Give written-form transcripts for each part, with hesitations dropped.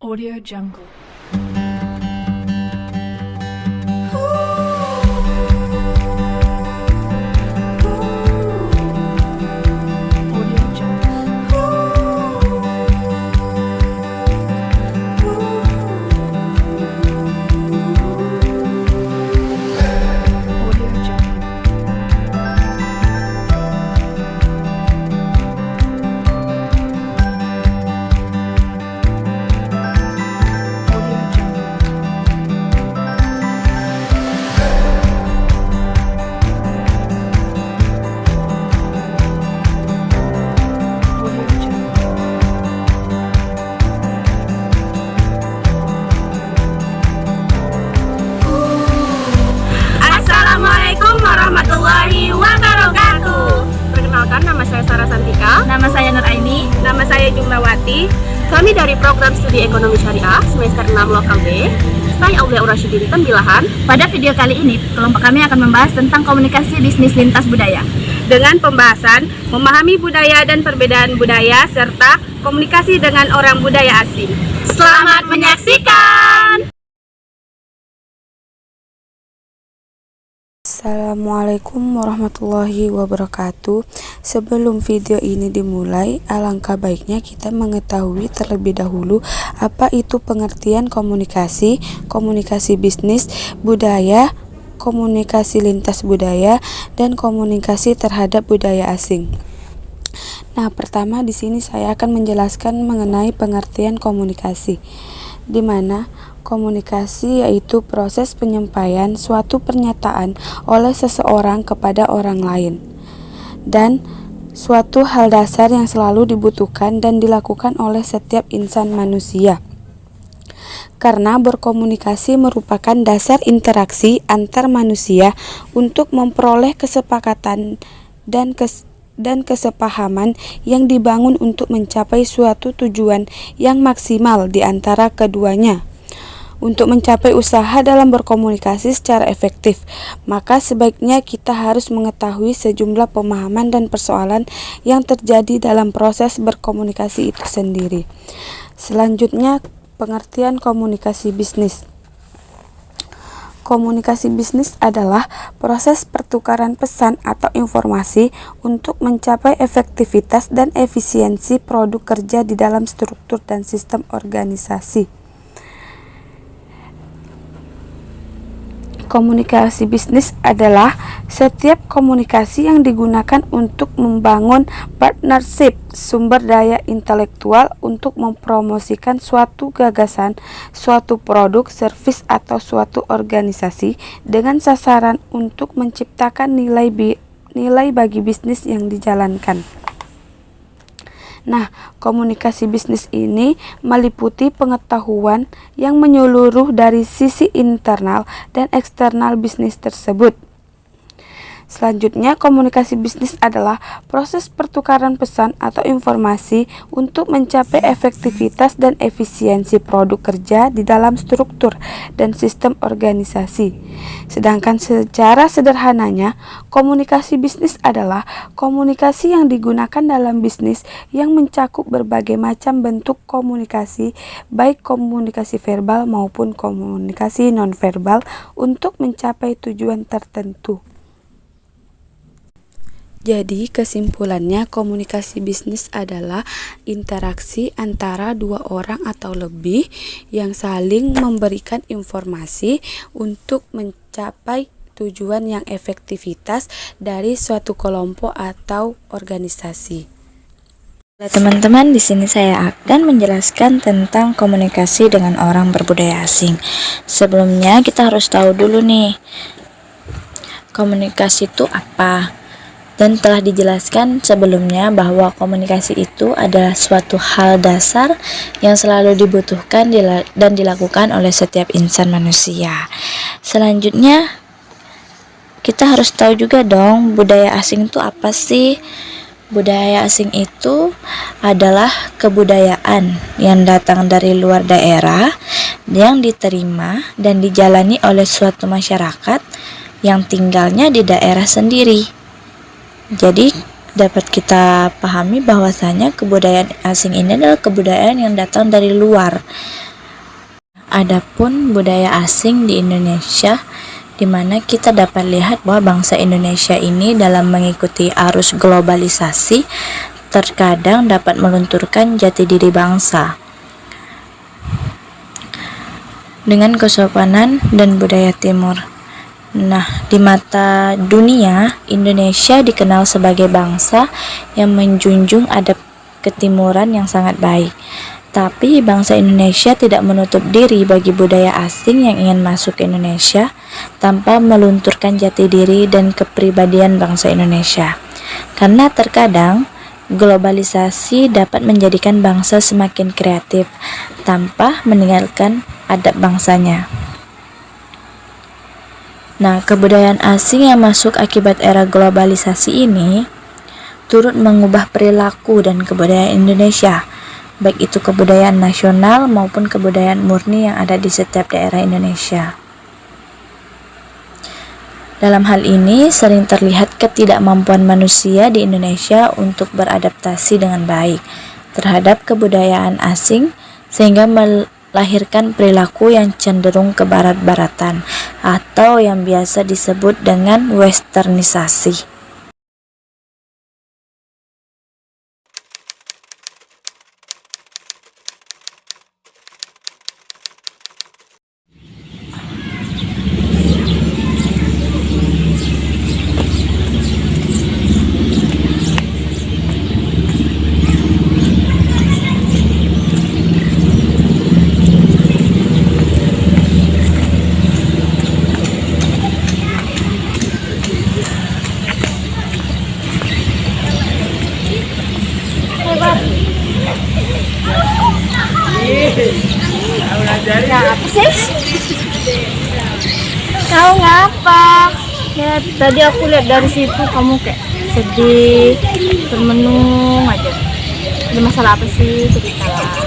Audio Jungle. Audio Jungle. Audio Jungle. Audio Jungle. Audio Jungle. Assalamualaikum warahmatullahi wabarakatuh. Perkenalkan, nama saya Sarah Santika. Nama saya Nur Aini. Nama saya Jumlawati. Kami dari program studi ekonomi syariah semester 6 lokal B, Stai Aulia Urasyidin Tembilahan. Pada video kali ini, kelompok kami akan membahas tentang komunikasi bisnis lintas budaya. Dengan pembahasan memahami budaya dan perbedaan budaya serta komunikasi dengan orang budaya asing. Selamat menyaksikan. Assalamualaikum warahmatullahi wabarakatuh. Sebelum video ini dimulai, alangkah baiknya kita mengetahui terlebih dahulu apa itu pengertian komunikasi, komunikasi bisnis, budaya, komunikasi lintas budaya, dan komunikasi terhadap budaya asing. Nah, pertama di sini saya akan menjelaskan mengenai pengertian komunikasi, di mana komunikasi yaitu proses penyampaian suatu pernyataan oleh seseorang kepada orang lain, dan suatu hal dasar yang selalu dibutuhkan dan dilakukan oleh setiap insan manusia. Karena berkomunikasi merupakan dasar interaksi antar manusia untuk memperoleh kesepakatan dan kesepahaman yang dibangun untuk mencapai suatu tujuan yang maksimal di antara keduanya. Untuk mencapai usaha dalam berkomunikasi secara efektif, maka sebaiknya kita harus mengetahui sejumlah pemahaman dan persoalan yang terjadi dalam proses berkomunikasi itu sendiri. Selanjutnya, pengertian komunikasi bisnis. Komunikasi bisnis adalah proses pertukaran pesan atau informasi untuk mencapai efektivitas dan efisiensi produk kerja di dalam struktur dan sistem organisasi. Komunikasi bisnis adalah setiap komunikasi yang digunakan untuk membangun partnership sumber daya intelektual untuk mempromosikan suatu gagasan, suatu produk, servis, atau suatu organisasi dengan sasaran untuk menciptakan nilai bagi bisnis yang dijalankan. Nah, komunikasi bisnis ini meliputi pengetahuan yang menyeluruh dari sisi internal dan eksternal bisnis tersebut. Selanjutnya, komunikasi bisnis adalah proses pertukaran pesan atau informasi untuk mencapai efektivitas dan efisiensi produk kerja di dalam struktur dan sistem organisasi. Sedangkan secara sederhananya, komunikasi bisnis adalah komunikasi yang digunakan dalam bisnis yang mencakup berbagai macam bentuk komunikasi, baik komunikasi verbal maupun komunikasi nonverbal untuk mencapai tujuan tertentu. Jadi kesimpulannya, komunikasi bisnis adalah interaksi antara dua orang atau lebih yang saling memberikan informasi untuk mencapai tujuan yang efektivitas dari suatu kelompok atau organisasi. Teman-teman, di sini saya akan menjelaskan tentang komunikasi dengan orang berbudaya asing. Sebelumnya kita harus tahu dulu nih, komunikasi itu apa? Dan telah dijelaskan sebelumnya bahwa komunikasi itu adalah suatu hal dasar yang selalu dibutuhkan dan dilakukan oleh setiap insan manusia. Selanjutnya, kita harus tahu juga dong, budaya asing itu apa sih? Budaya asing itu adalah kebudayaan yang datang dari luar daerah yang diterima dan dijalani oleh suatu masyarakat yang tinggalnya di daerah sendiri. Jadi dapat kita pahami bahwasanya kebudayaan asing ini adalah kebudayaan yang datang dari luar Adapun budaya asing di Indonesia, di mana kita dapat lihat bahwa bangsa Indonesia ini dalam mengikuti arus globalisasi terkadang dapat melunturkan jati diri bangsa dengan kesopanan dan budaya timur. Nah, di mata dunia, Indonesia dikenal sebagai bangsa yang menjunjung adab ketimuran yang sangat baik. Tapi bangsa Indonesia tidak menutup diri bagi budaya asing yang ingin masuk ke Indonesia tanpa melunturkan jati diri dan kepribadian bangsa Indonesia. Karena terkadang globalisasi dapat menjadikan bangsa semakin kreatif tanpa meninggalkan adab bangsanya. Nah, kebudayaan asing yang masuk akibat era globalisasi ini turut mengubah perilaku dan kebudayaan Indonesia, baik itu kebudayaan nasional maupun kebudayaan murni yang ada di setiap daerah Indonesia. Dalam hal ini sering terlihat ketidakmampuan manusia di Indonesia untuk beradaptasi dengan baik terhadap kebudayaan asing, sehingga melahirkan perilaku yang cenderung ke barat-baratan atau yang biasa disebut dengan westernisasi. Ya, apa sih? Kau ngapa? Ya, tadi aku lihat dari situ kamu kayak sedih, termenung aja. Ada masalah apa sih? Ceritalah.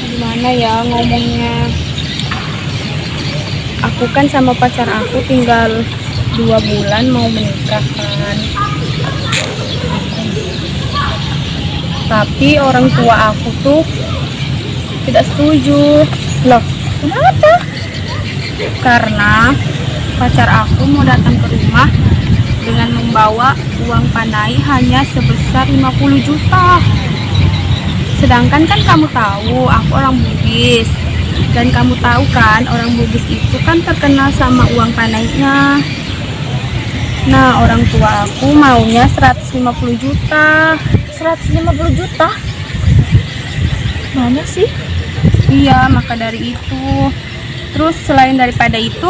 Gimana ya ngomongnya? Aku kan sama pacar aku tinggal 2 bulan mau menikah kan. Tapi orang tua aku tuh tidak setuju. Loh, kenapa? Karena pacar aku mau datang ke rumah dengan membawa uang panai hanya sebesar 50 juta. Sedangkan kan kamu tahu aku orang Bugis. Dan kamu tahu kan orang Bugis itu kan terkenal sama uang panainya. Nah, orang tua aku maunya 150 juta. 150 juta? Mana sih? Iya, maka dari itu. Terus selain daripada itu,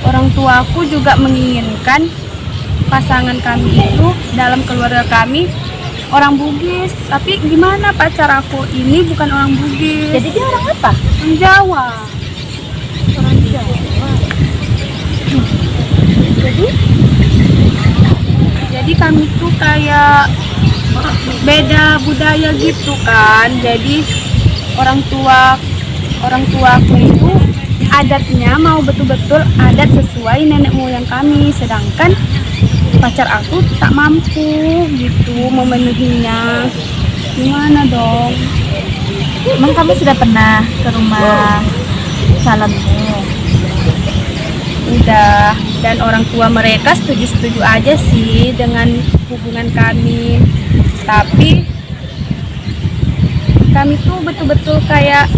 orang tua aku juga menginginkan pasangan kami itu dalam keluarga kami orang Bugis. Tapi gimana, pacar aku ini bukan orang Bugis. Jadi dia orang apa? Orang Jawa. Orang Jawa. Jadi kami tuh kayak beda budaya gitu kan. Jadi orang tuaku itu adatnya mau betul-betul adat sesuai nenek moyang kami, sedangkan pacar aku tak mampu gitu memenuhinya. Gimana dong? Emang kamu sudah pernah ke rumah calonmu? Udah, dan orang tua mereka setuju-setuju aja sih dengan hubungan kami. Tapi kami tuh betul-betul kayak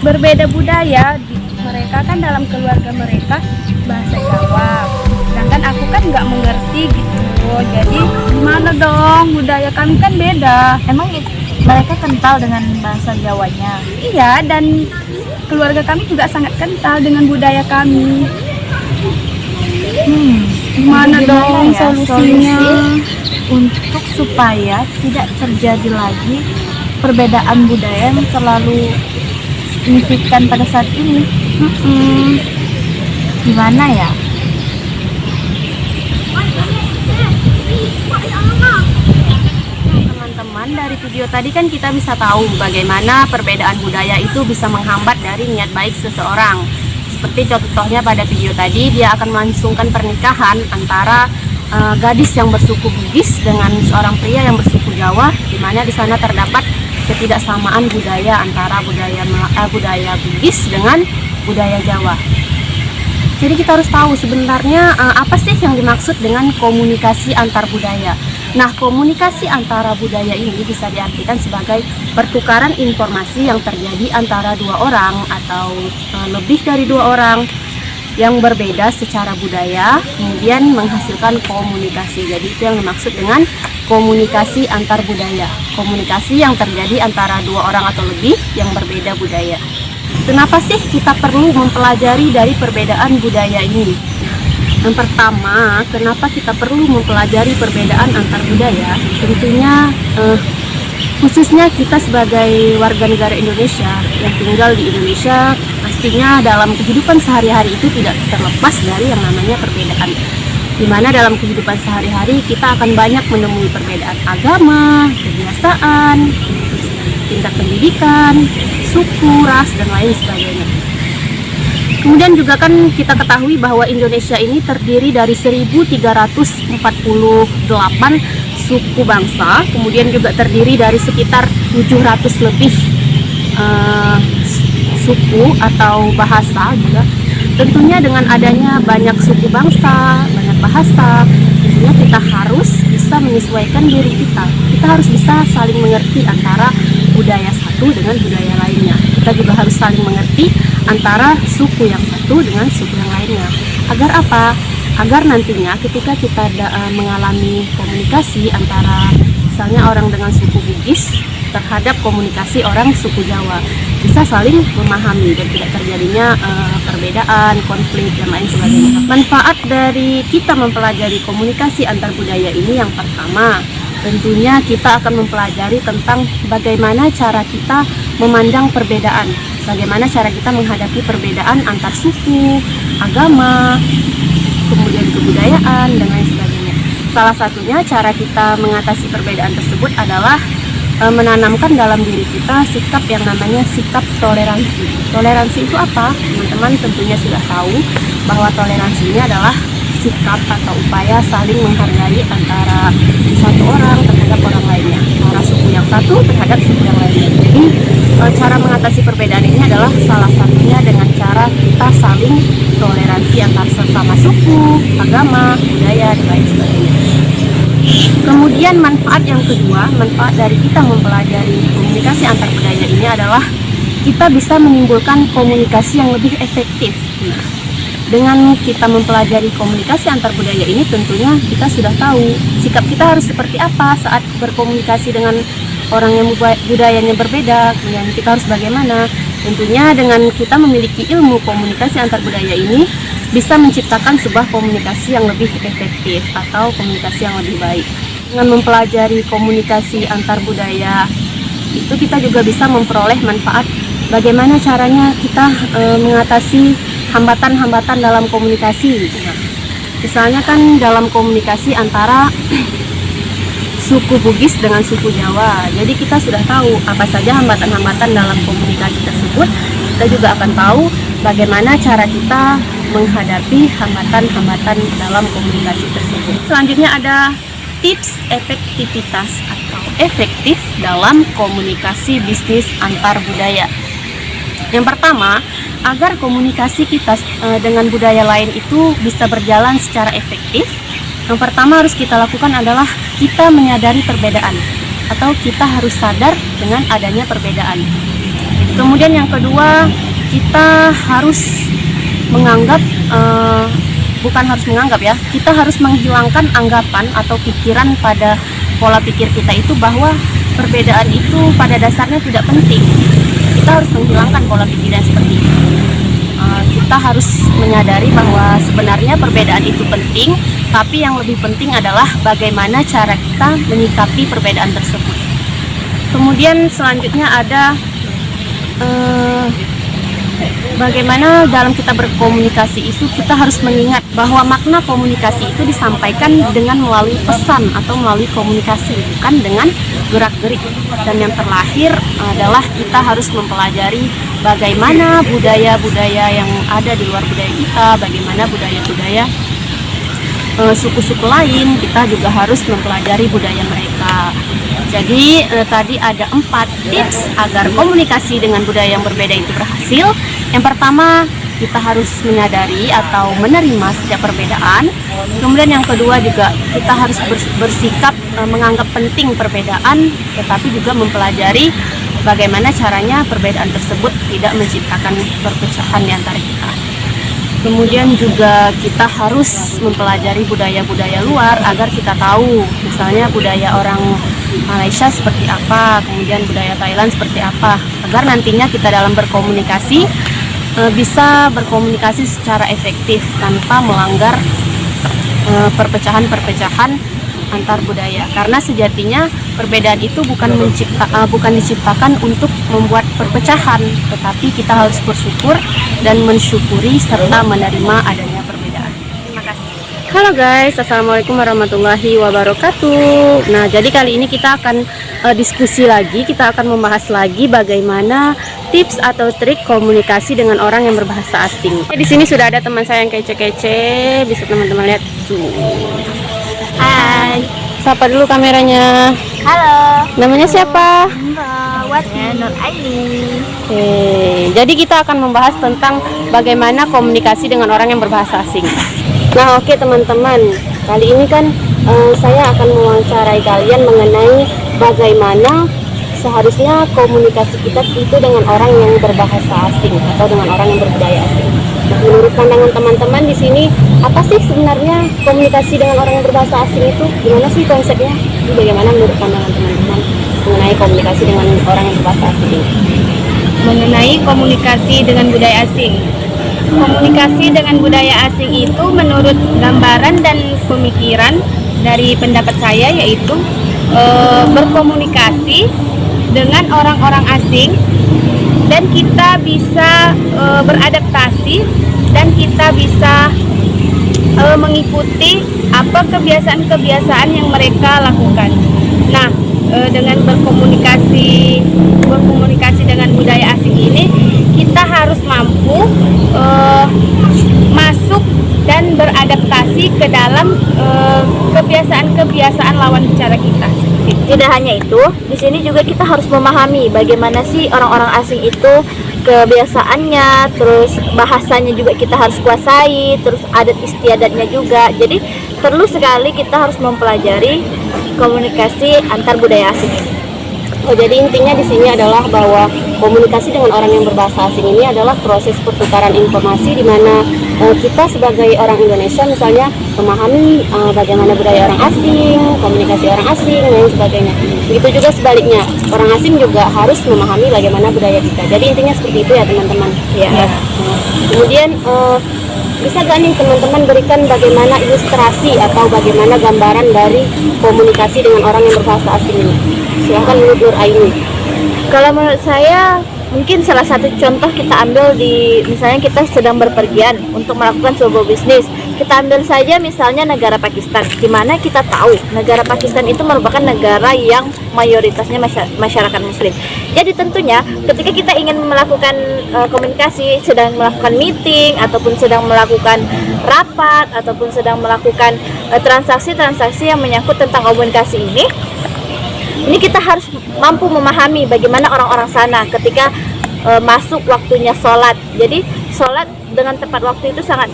berbeda budaya. Mereka kan dalam keluarga mereka bahasa Jawa, sedangkan aku kan nggak mengerti gitu. Jadi gimana dong, budaya kami kan beda. Emang mereka kental dengan bahasa Jawanya? Iya, dan keluarga kami juga sangat kental dengan budaya kami. Gimana dong ya solusinya? Untuk supaya tidak terjadi lagi perbedaan budaya yang terlalu signifikan pada saat ini? Gimana ya? Teman-teman, dari video tadi kan kita bisa tahu bagaimana perbedaan budaya itu bisa menghambat dari niat baik seseorang. Seperti contohnya pada video tadi, dia akan melangsungkan pernikahan antara gadis yang bersuku Bugis dengan seorang pria yang bersuku Jawa, di mana di sana terdapat ketidaksamaan budaya antara budaya Bugis dengan budaya Jawa. Jadi kita harus tahu sebenarnya apa sih yang dimaksud dengan komunikasi antar budaya. Nah, komunikasi antara budaya ini bisa diartikan sebagai pertukaran informasi yang terjadi antara dua orang atau lebih dari dua orang yang berbeda secara budaya, kemudian menghasilkan komunikasi. Jadi itu yang dimaksud dengan komunikasi antar budaya. Komunikasi yang terjadi antara dua orang atau lebih yang berbeda budaya. Kenapa sih kita perlu mempelajari dari perbedaan budaya ini? Yang pertama, kenapa kita perlu mempelajari perbedaan antar budaya? Tentunya khususnya kita sebagai warga negara Indonesia yang tinggal di Indonesia, pastinya dalam kehidupan sehari-hari itu tidak terlepas dari yang namanya perbedaan. Di mana dalam kehidupan sehari-hari kita akan banyak menemui perbedaan agama, kebiasaan, tingkat pendidikan, suku, ras, dan lain sebagainya. Kemudian juga kan kita ketahui bahwa Indonesia ini terdiri dari 1348 suku bangsa, kemudian juga terdiri dari sekitar 700 lebih suku atau bahasa juga. Tentunya dengan adanya banyak suku bangsa, banyak bahasa, tentunya kita harus bisa menyesuaikan diri kita. Kita harus bisa saling mengerti antara budaya satu dengan budaya lainnya. Kita juga harus saling mengerti antara suku yang satu dengan suku yang lainnya. Agar apa? Agar nantinya ketika kita mengalami komunikasi antara misalnya orang dengan suku Bugis terhadap komunikasi orang suku Jawa, bisa saling memahami dan tidak terjadinya perbedaan, konflik, dan lain sebagainya. Manfaat dari kita mempelajari komunikasi antar budaya ini yang pertama, tentunya kita akan mempelajari tentang bagaimana cara kita memandang perbedaan, bagaimana cara kita menghadapi perbedaan antar suku, agama, kemudian kebudayaan, dan lain sebagainya. Salah satunya cara kita mengatasi perbedaan tersebut adalah menanamkan dalam diri kita sikap yang namanya sikap toleransi. Toleransi itu apa? Teman-teman tentunya sudah tahu bahwa toleransi ini adalah sikap atau upaya saling menghargai antara satu orang terhadap orang lainnya, antara suku yang satu terhadap suku yang lainnya. Jadi cara mengatasi perbedaan ini adalah salah satunya dengan cara kita saling toleransi antar sesama suku, agama, budaya, dan lain sebagainya. Kemudian manfaat yang kedua, manfaat dari kita mempelajari komunikasi antar budaya ini adalah kita bisa menimbulkan komunikasi yang lebih efektif. Nah, dengan kita mempelajari komunikasi antar budaya ini, tentunya kita sudah tahu sikap kita harus seperti apa saat berkomunikasi dengan orang yang budayanya berbeda, kemudian kita harus bagaimana. Tentunya dengan kita memiliki ilmu komunikasi antar budaya ini bisa menciptakan sebuah komunikasi yang lebih efektif atau komunikasi yang lebih baik. Dengan mempelajari komunikasi antar budaya itu kita juga bisa memperoleh manfaat bagaimana caranya kita mengatasi hambatan-hambatan dalam komunikasi. Nah, misalnya kan dalam komunikasi antara suku Bugis dengan suku Jawa, jadi kita sudah tahu apa saja hambatan-hambatan dalam komunikasi tersebut. Kita juga akan tahu bagaimana cara kita menghadapi hambatan-hambatan dalam komunikasi tersebut. Selanjutnya ada tips efektivitas atau efektif dalam komunikasi bisnis antar budaya. Yang pertama, agar komunikasi kita dengan budaya lain itu bisa berjalan secara efektif, yang pertama harus kita lakukan adalah kita menyadari perbedaan atau kita harus sadar dengan adanya perbedaan. Kemudian yang kedua, kita harus menganggap, bukan harus menganggap ya, kita harus menghilangkan anggapan atau pikiran pada pola pikir kita itu bahwa perbedaan itu pada dasarnya tidak penting. Kita harus menghilangkan pola pikiran seperti itu. Kita harus menyadari bahwa sebenarnya perbedaan itu penting, tapi yang lebih penting adalah bagaimana cara kita menyikapi perbedaan tersebut. Kemudian selanjutnya ada bagaimana dalam kita berkomunikasi itu kita harus mengingat bahwa makna komunikasi itu disampaikan dengan melalui pesan atau melalui komunikasi, bukan dengan gerak-gerik. Dan yang terakhir adalah kita harus mempelajari bagaimana budaya-budaya yang ada di luar budaya kita, bagaimana budaya-budaya suku-suku lain, kita juga harus mempelajari budaya mereka. Jadi tadi ada 4 tips agar komunikasi dengan budaya yang berbeda itu berhasil. Yang pertama, kita harus menyadari atau menerima setiap perbedaan. Kemudian yang kedua juga kita harus bersikap menganggap penting perbedaan, tetapi juga mempelajari bagaimana caranya perbedaan tersebut tidak menciptakan perpecahan di antara kita. Kemudian juga kita harus mempelajari budaya-budaya luar agar kita tahu, misalnya budaya orang Malaysia seperti apa, kemudian budaya Thailand seperti apa, agar nantinya kita dalam berkomunikasi bisa berkomunikasi secara efektif tanpa melanggar perpecahan-perpecahan antar budaya. Karena sejatinya perbedaan itu bukan diciptakan untuk membuat perpecahan, tetapi kita harus bersyukur dan mensyukuri serta menerima adanya perbedaan. Terima kasih. Halo guys, assalamualaikum warahmatullahi wabarakatuh. Nah, jadi kali ini kita akan diskusi lagi, kita akan membahas lagi bagaimana tips atau trik komunikasi dengan orang yang berbahasa asing. Di sini sudah ada teman saya yang kece-kece, bisa teman-teman lihat. Hai. Sapa dulu kameranya. Halo. Namanya siapa? Wati. Nur Aini. Oke, jadi kita akan membahas tentang bagaimana komunikasi dengan orang yang berbahasa asing. Nah, oke teman-teman, kali ini kan saya akan mewawancarai kalian mengenai bagaimana seharusnya komunikasi kita itu dengan orang yang berbahasa asing atau dengan orang yang berbudaya asing. Nah, menurut pandangan teman-teman di sini, apa sih sebenarnya komunikasi dengan orang yang berbahasa asing itu? Gimana sih konsepnya? Ini bagaimana menurut pandangan teman-teman mengenai komunikasi dengan orang yang berbahasa asing ini? Mengenai komunikasi dengan budaya asing. Komunikasi dengan budaya asing itu menurut gambaran dan pemikiran dari pendapat saya yaitu berkomunikasi dengan orang-orang asing dan kita bisa beradaptasi dan kita bisa mengikuti apa kebiasaan-kebiasaan yang mereka lakukan. Nah, dengan berkomunikasi dengan budaya asing ini kita harus mampu masuk dan beradaptasi ke dalam kebiasaan-kebiasaan lawan bicara kita. Tidak hanya itu, di sini juga kita harus memahami bagaimana sih orang-orang asing itu kebiasaannya, terus bahasanya juga kita harus kuasai, terus adat istiadatnya juga. Jadi perlu sekali kita harus mempelajari komunikasi antar budaya asing ini. Oh, jadi intinya di sini adalah bahwa komunikasi dengan orang yang berbahasa asing ini adalah proses pertukaran informasi di mana kita sebagai orang Indonesia misalnya memahami bagaimana budaya orang asing, komunikasi orang asing dan sebagainya. Begitu juga sebaliknya, orang asing juga harus memahami bagaimana budaya kita. Jadi intinya seperti itu ya teman-teman. Ya. Kemudian bisa gak nih teman-teman berikan bagaimana ilustrasi atau bagaimana gambaran dari komunikasi dengan orang yang berbahasa asing ini? Silahkan Nur Aini. Kalau menurut saya, mungkin salah satu contoh kita ambil di misalnya kita sedang berpergian untuk melakukan sebuah bisnis. Kita ambil saja misalnya negara Pakistan, di mana kita tahu negara Pakistan itu merupakan negara yang mayoritasnya masyarakat muslim. Jadi tentunya ketika kita ingin melakukan komunikasi, sedang melakukan meeting ataupun sedang melakukan rapat ataupun sedang melakukan transaksi-transaksi yang menyangkut tentang komunikasi ini kita harus mampu memahami bagaimana orang-orang sana ketika masuk waktunya sholat. Jadi sholat dengan tepat waktu itu sangat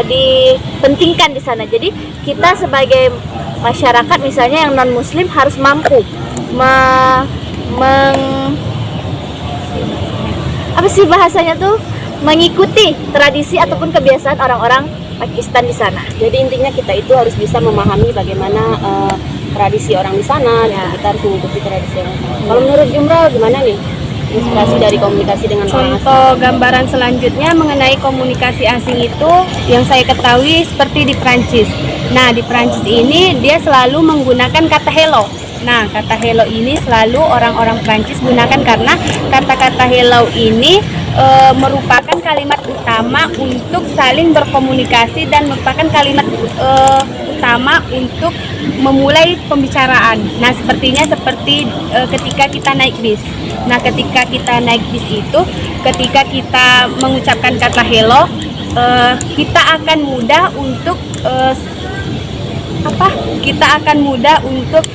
dipentingkan di sana. Jadi kita sebagai masyarakat misalnya yang non muslim harus mampu mengikuti tradisi ataupun kebiasaan orang-orang Pakistan di sana. Jadi intinya kita itu harus bisa memahami bagaimana tradisi orang di sana, ya. Kita harus mengikuti tradisi orang. Kalau menurut Jumro gimana nih inspirasi dari komunikasi dengan orang asing? Contoh gambaran selanjutnya mengenai komunikasi asing itu yang saya ketahui seperti di Prancis. Nah, di Prancis ini dia selalu menggunakan kata hello. Nah, kata hello ini selalu orang-orang Prancis gunakan karena kata-kata hello ini merupakan kalimat utama untuk saling berkomunikasi dan merupakan kalimat utama untuk memulai pembicaraan. Nah, seperti ketika kita naik bis. Nah, ketika kita naik bis itu, ketika kita mengucapkan kata hello, kita akan mudah untuk kita akan mudah untuk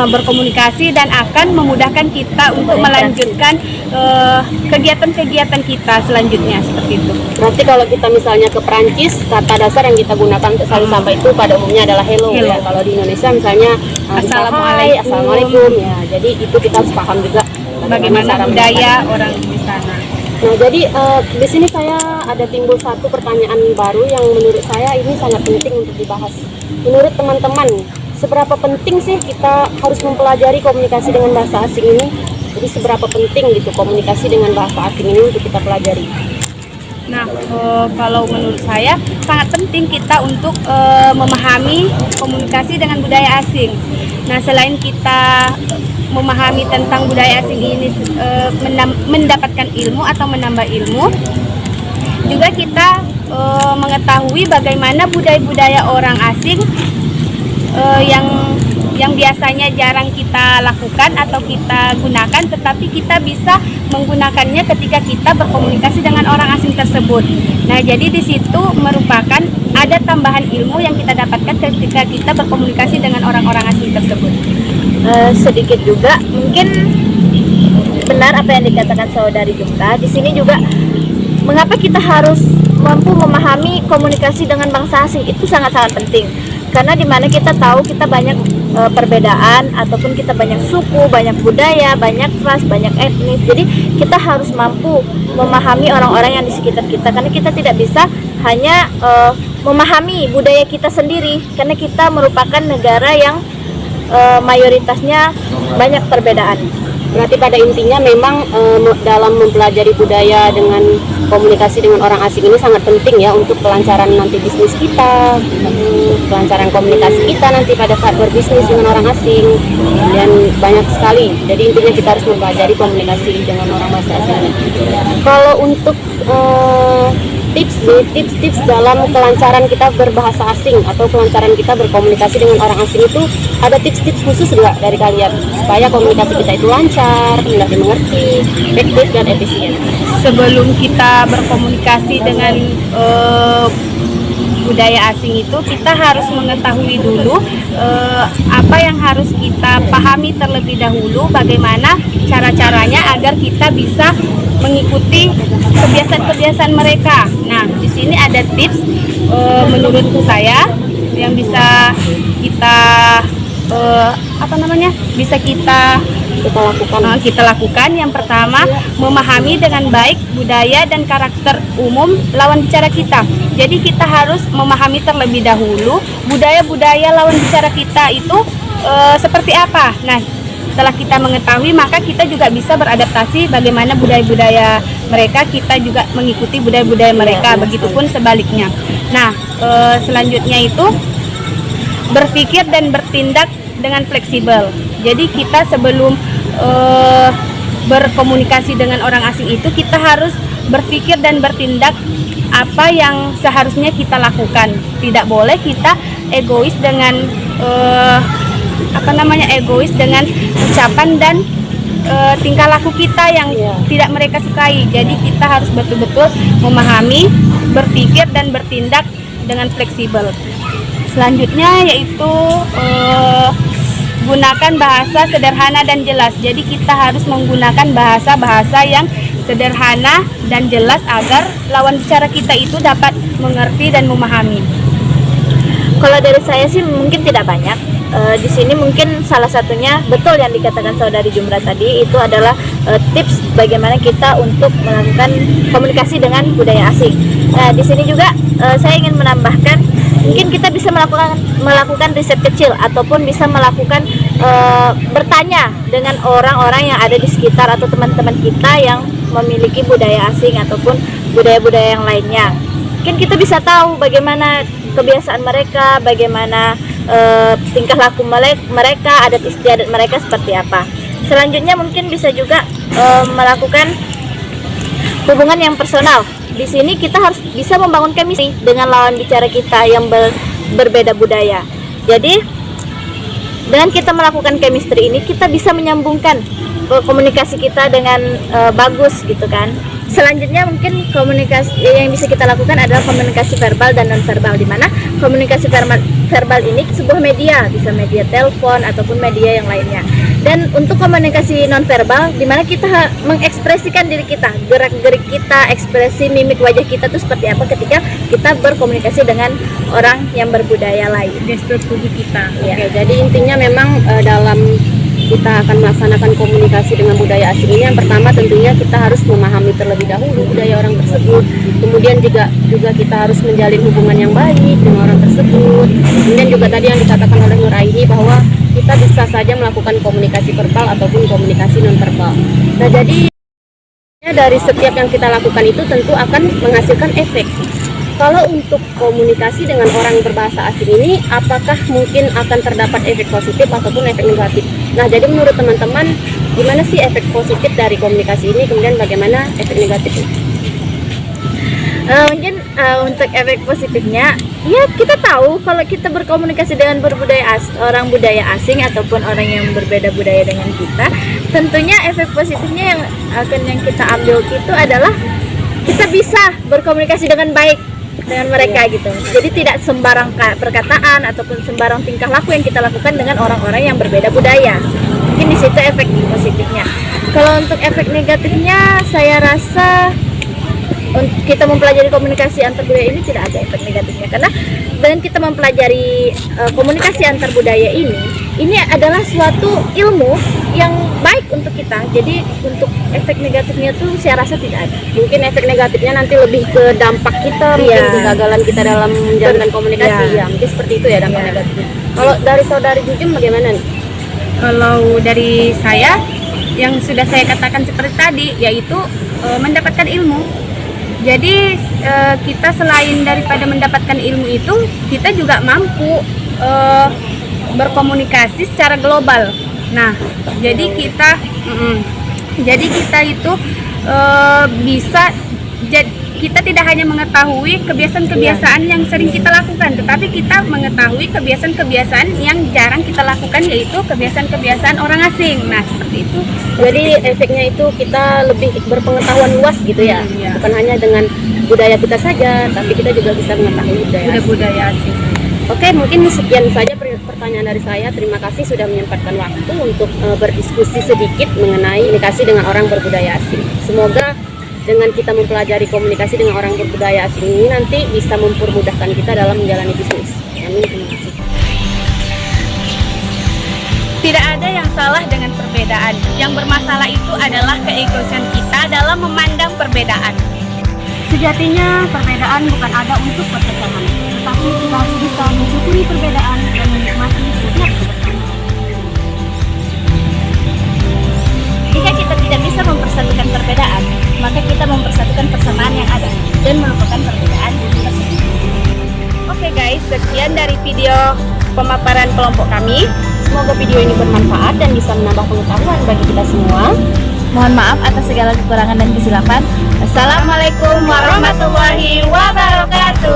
berkomunikasi dan akan memudahkan kita untuk melanjutkan kegiatan-kegiatan kita selanjutnya seperti itu. Berarti kalau kita misalnya ke Perancis, kata dasar yang kita gunakan untuk saling sapa itu pada umumnya adalah hello. Ya. Kalau di Indonesia misalnya assalamualaikum ya. Jadi itu kita harus paham juga Bagaimana budaya orang di sana. Nah, jadi di sini saya ada timbul satu pertanyaan baru yang menurut saya ini sangat penting untuk dibahas. Menurut teman-teman, seberapa penting sih kita harus mempelajari komunikasi dengan bahasa asing ini? Jadi seberapa penting gitu komunikasi dengan bahasa asing ini untuk kita pelajari? Nah, kalau menurut saya sangat penting kita untuk memahami komunikasi dengan budaya asing. Nah, selain kita memahami tentang budaya asing ini, mendapatkan ilmu atau menambah ilmu, juga kita mengetahui bagaimana budaya-budaya orang asing yang biasanya jarang kita lakukan atau kita gunakan, tetapi kita bisa menggunakannya ketika kita berkomunikasi dengan orang asing tersebut. Nah, jadi di situ merupakan ada tambahan ilmu yang kita dapatkan ketika kita berkomunikasi dengan orang-orang asing tersebut. Sedikit juga mungkin benar apa yang dikatakan saudari Jumra. Di sini juga mengapa kita harus mampu memahami komunikasi dengan bangsa asing itu sangat-sangat penting. Karena dimana kita tahu kita banyak perbedaan ataupun kita banyak suku, banyak budaya, banyak ras, banyak etnis. Jadi kita harus mampu memahami orang-orang yang di sekitar kita. Karena kita tidak bisa hanya memahami budaya kita sendiri. Karena kita merupakan negara yang mayoritasnya banyak perbedaan. Berarti pada intinya memang dalam mempelajari budaya dengan komunikasi dengan orang asing ini sangat penting ya untuk kelancaran nanti bisnis kita, kelancaran komunikasi kita nanti pada saat berbisnis dengan orang asing, dan banyak sekali. Jadi intinya kita harus mempelajari komunikasi dengan orang bahasa asing. Kalau untuk tips dalam kelancaran kita berbahasa asing atau kelancaran kita berkomunikasi dengan orang asing itu ada tips-tips khusus nggak dari kalian supaya komunikasi kita itu lancar, mudah dimengerti, efektif dan efisien? Sebelum kita berkomunikasi dengan budaya asing itu, kita harus mengetahui dulu apa yang harus kita pahami terlebih dahulu, bagaimana cara-caranya agar kita bisa mengikuti kebiasaan-kebiasaan mereka. Nah, di sini ada tips menurut saya yang bisa kita kita lakukan. Yang pertama, memahami dengan baik budaya dan karakter umum lawan bicara kita. Jadi kita harus memahami terlebih dahulu budaya-budaya lawan bicara kita itu seperti apa. Nah, setelah kita mengetahui, maka kita juga bisa beradaptasi bagaimana budaya-budaya mereka, kita juga mengikuti budaya-budaya mereka, begitupun sebaliknya. Nah, selanjutnya itu berpikir dan bertindak dengan fleksibel. Jadi kita sebelum berkomunikasi dengan orang asing itu, kita harus berpikir dan bertindak apa yang seharusnya kita lakukan. Tidak boleh kita egois dengan ucapan dan tingkah laku kita yang tidak mereka sukai. Jadi kita harus betul-betul memahami, berpikir dan bertindak dengan fleksibel. Selanjutnya yaitu gunakan bahasa sederhana dan jelas. Jadi kita harus menggunakan bahasa-bahasa yang sederhana dan jelas agar lawan bicara kita itu dapat mengerti dan memahami. Kalau dari saya sih mungkin tidak banyak. Di sini mungkin salah satunya betul yang dikatakan saudari Jumra tadi, itu adalah tips bagaimana kita untuk melakukan komunikasi dengan budaya asing. Nah, di sini juga saya ingin menambahkan, mungkin kita bisa melakukan riset kecil ataupun bisa melakukan bertanya dengan orang-orang yang ada di sekitar atau teman-teman kita yang memiliki budaya asing ataupun budaya-budaya yang lainnya. Mungkin kita bisa tahu bagaimana kebiasaan mereka, bagaimana tingkah laku mereka, adat istiadat mereka seperti apa. Selanjutnya mungkin bisa juga melakukan hubungan yang personal. Di sini kita harus bisa membangun chemistry dengan lawan bicara kita yang berbeda budaya. Jadi dengan kita melakukan chemistry ini kita bisa menyambungkan komunikasi kita dengan bagus gitu kan. Selanjutnya mungkin komunikasi yang bisa kita lakukan adalah komunikasi verbal dan non verbal, di mana komunikasi verbal ini sebuah media, bisa media telepon ataupun media yang lainnya. Dan untuk komunikasi non verbal, di mana kita mengekspresikan diri kita, gerak-gerik kita, ekspresi mimik wajah kita itu seperti apa ketika kita berkomunikasi dengan orang yang berbudaya lain. Gestur tubuh kita. Ya. Oke, jadi intinya memang dalam kita akan melaksanakan komunikasi dengan budaya asing ini, yang pertama tentunya kita harus memahami terlebih dahulu budaya orang tersebut. Kemudian juga kita harus menjalin hubungan yang baik dengan orang tersebut. Kemudian juga tadi yang dikatakan oleh Nur Aini bahwa kita bisa saja melakukan komunikasi verbal ataupun komunikasi non verbal. Nah, jadi dari setiap yang kita lakukan itu tentu akan menghasilkan efek. Kalau untuk komunikasi dengan orang berbahasa asing ini, apakah mungkin akan terdapat efek positif ataupun efek negatif? Nah, jadi menurut teman-teman, gimana sih efek positif dari komunikasi ini, kemudian bagaimana efek negatifnya? Mungkin untuk efek positifnya, ya kita tahu kalau kita berkomunikasi dengan orang budaya asing ataupun orang yang berbeda budaya dengan kita, tentunya efek positifnya yang kita ambil itu adalah kita bisa berkomunikasi dengan baik dengan mereka gitu. Jadi tidak sembarang perkataan ataupun sembarang tingkah laku yang kita lakukan dengan orang-orang yang berbeda budaya. Mungkin di situ efek positifnya. Kalau untuk efek negatifnya, saya rasa kita mempelajari komunikasi antar budaya ini tidak ada efek negatifnya, karena dengan kita mempelajari komunikasi antar budaya ini adalah suatu ilmu yang baik untuk kita. Jadi untuk efek negatifnya tuh saya rasa tidak ada. Mungkin efek negatifnya nanti lebih ke dampak kita, mungkin kegagalan kita dalam menjalankan komunikasi. Ya, mungkin seperti itu ya dampak negatifnya. Kalau dari saudari Jujun bagaimana nih? Kalau dari saya, yang sudah saya katakan seperti tadi, yaitu mendapatkan ilmu. Jadi kita selain daripada mendapatkan ilmu itu, kita juga mampu berkomunikasi secara global. Nah, jadi kita itu bisa, kita tidak hanya mengetahui kebiasaan-kebiasaan yang sering kita lakukan, tetapi kita mengetahui kebiasaan-kebiasaan yang jarang kita lakukan, yaitu kebiasaan-kebiasaan orang asing. Nah, seperti itu. Jadi efeknya itu kita lebih berpengetahuan luas gitu ya, Iya. bukan hanya dengan budaya kita saja, tapi kita juga bisa mengetahui Budaya asing. Oke, mungkin sekian saja pertanyaan dari saya. Terima kasih sudah menyempatkan waktu untuk berdiskusi sedikit mengenai komunikasi dengan orang berbudaya asing. Semoga dengan kita mempelajari komunikasi dengan orang berbudaya asing ini nanti bisa mempermudahkan kita dalam menjalani bisnis. Amin. Terima kasih. Tidak ada yang salah dengan perbedaan. Yang bermasalah itu adalah keegoisan kita dalam memandang perbedaan. Sejatinya perbedaan bukan ada untuk perpecahan, tetapi kita harus bisa mensyukuri perbedaan dan menikmati setiap kebersamaan. Jika kita tidak bisa mempersatukan perbedaan, maka kita mempersatukan persamaan yang ada dan melupakan perbedaan tersebut. Oke guys, sekian dari video pemaparan kelompok kami. Semoga video ini bermanfaat dan bisa menambah pengetahuan bagi kita semua. Mohon maaf atas segala kekurangan dan kesilapan. Assalamualaikum warahmatullahi wabarakatuh.